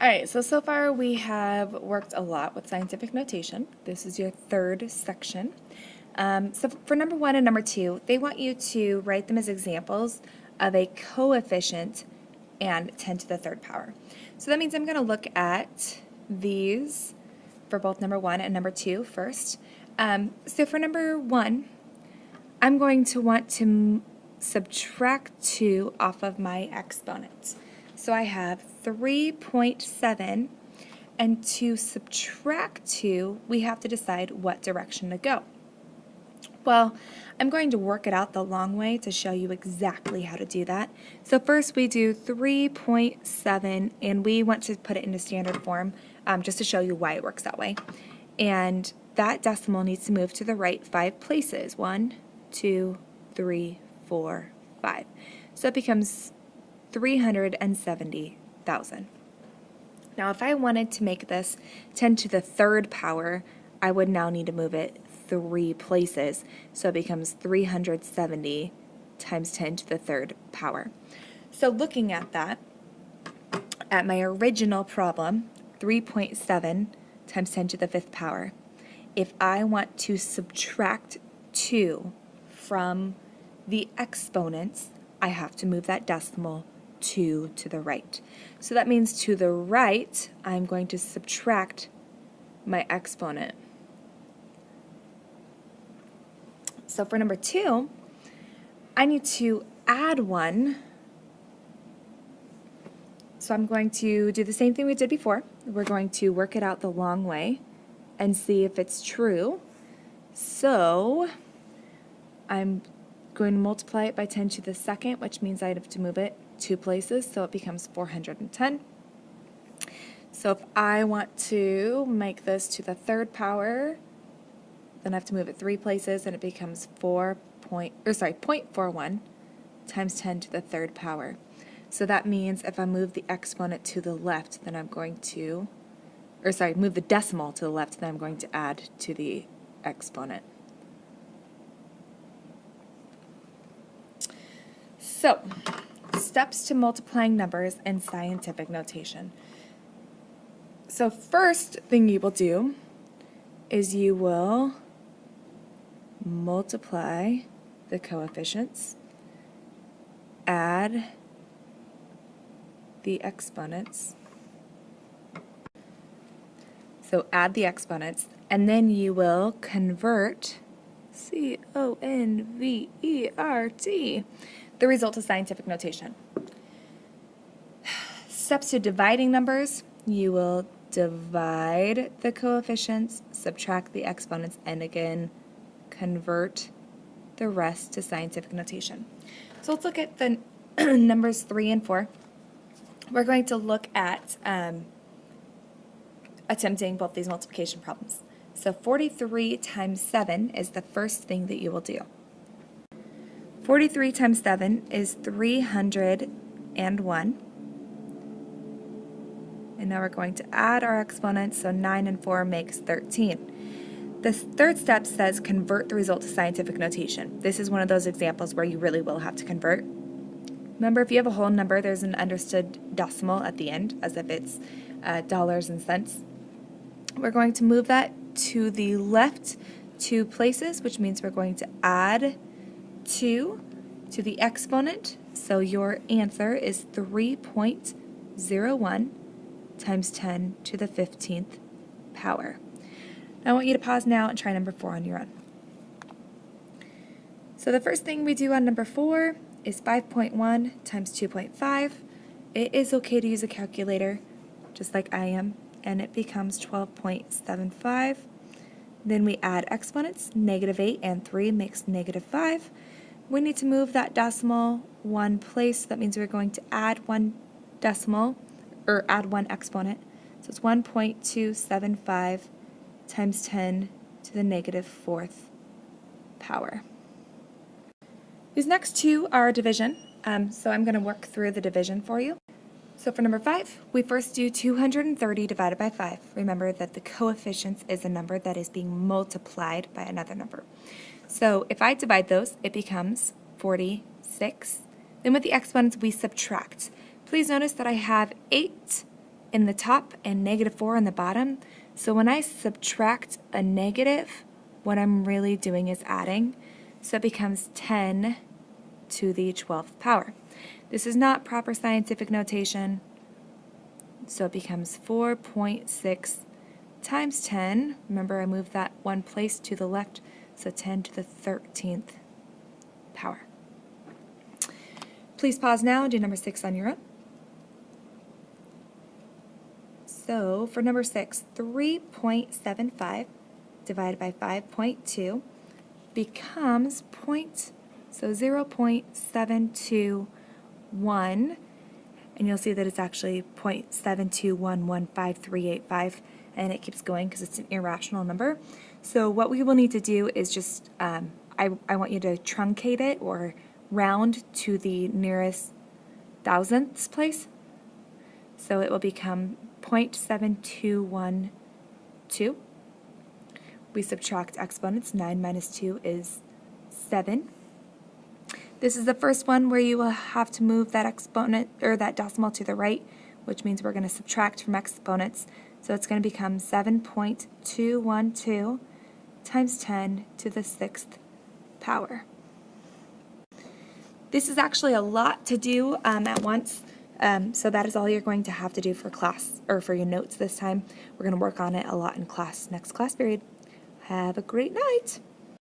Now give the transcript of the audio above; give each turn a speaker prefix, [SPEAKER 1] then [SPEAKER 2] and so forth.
[SPEAKER 1] Alright, so far we have worked a lot with scientific notation. This is your third section. So for number 1 and number 2, they want you to write them as examples of a coefficient and 10 to the third power. So that means I'm going to look at these for both number 1 and number 2 first. So for number 1, I'm going to want to subtract 2 off of my exponent. So I have 3.7, and to subtract 2, we have to decide what direction to go. Well, I'm going to work it out the long way to show you exactly how to do that. So first we do 3.7, and we want to put it into standard form just to show you why it works that way. And that decimal needs to move to the right 5 places. 1, 2, 3, 4, 5. So it becomes 370,000. Now if I wanted to make this 10 to the third power, I would now need to move it 3 places. So it becomes 370 times 10 to the third power. So looking at that, at my original problem, 3.7 times 10 to the 5th power, if I want to subtract 2 from the exponents, I have to move that decimal 2 to the right. So that means to the right, I'm going to subtract my exponent. So for number 2, I need to add 1. So I'm going to do the same thing we did before. We're going to work it out the long way and see if it's true. So I'm going to multiply it by 10 to the second, which means I have to move it 2 places, so it becomes 410. So if I want to make this to the third power, then I have to move it 3 places, and it becomes 0.41 times 10 to the third power. So that means if I move the exponent to the left, then I'm going to, move the decimal to the left, then I'm going to add to the exponent. So, steps to multiplying numbers in scientific notation. So first thing you will do is you will multiply the coefficients, add the exponents. So add the exponents, and then you will convert, C-O-N-V-E-R-T, the result to scientific notation. Steps to dividing numbers: you will divide the coefficients, subtract the exponents, and again convert the rest to scientific notation. So let's look at the numbers 3 and 4. We're going to look at attempting both these multiplication problems. So 43 times 7 is the first thing that you will do. 43 times 7 is 301. And now we're going to add our exponents, so 9 and 4 makes 13. The third step says convert the result to scientific notation. This is one of those examples where you really will have to convert. Remember, if you have a whole number, there's an understood decimal at the end, as if it's dollars and cents. We're going to move that to the left 2 places, which means we're going to add 2 to the exponent. So your answer is 3.01 times 10 to the 15th power. Now I want you to pause now and try number 4 on your own. So the first thing we do on number 4 is 5.1 times 2.5. It is okay to use a calculator, just like I am, and it becomes 12.75. Then we add exponents. -8 and 3 makes -5. We need to move that decimal 1 place. That means we're going to add 1 decimal, or add 1 exponent. So it's 1.275 times 10 to the -4th power. These next 2 are division, so I'm going to work through the division for you. So for number 5, we first do 230 divided by 5. Remember that the coefficients is a number that is being multiplied by another number. So if I divide those, it becomes 46. Then with the exponents, we subtract. Please notice that I have 8 in the top and -4 in the bottom. So when I subtract a negative, what I'm really doing is adding. So it becomes 10 to the 12th power. This is not proper scientific notation. So it becomes 4.6 times 10. Remember, I moved that one place to the left, so 10 to the 13th power. Please pause now and do number 6 on your own. So for number 6, 3.75 divided by 5.2 becomes 0.721, and you'll see that it's actually 0.7211538.5, and it keeps going because it's an irrational number. So what we will need to do is just, I want you to truncate it or round to the nearest thousandths place. So it will become 0.7212. We subtract exponents. 9 minus 2 is 7. This is the first one where you will have to move that exponent or that decimal to the right, which means we're going to subtract from exponents. So it's going to become 7.212 times 10 to the 6th power. This is actually a lot to do at once, so that is all you're going to have to do for class, or for your notes this time. We're going to work on it a lot in class, next class period. Have a great night.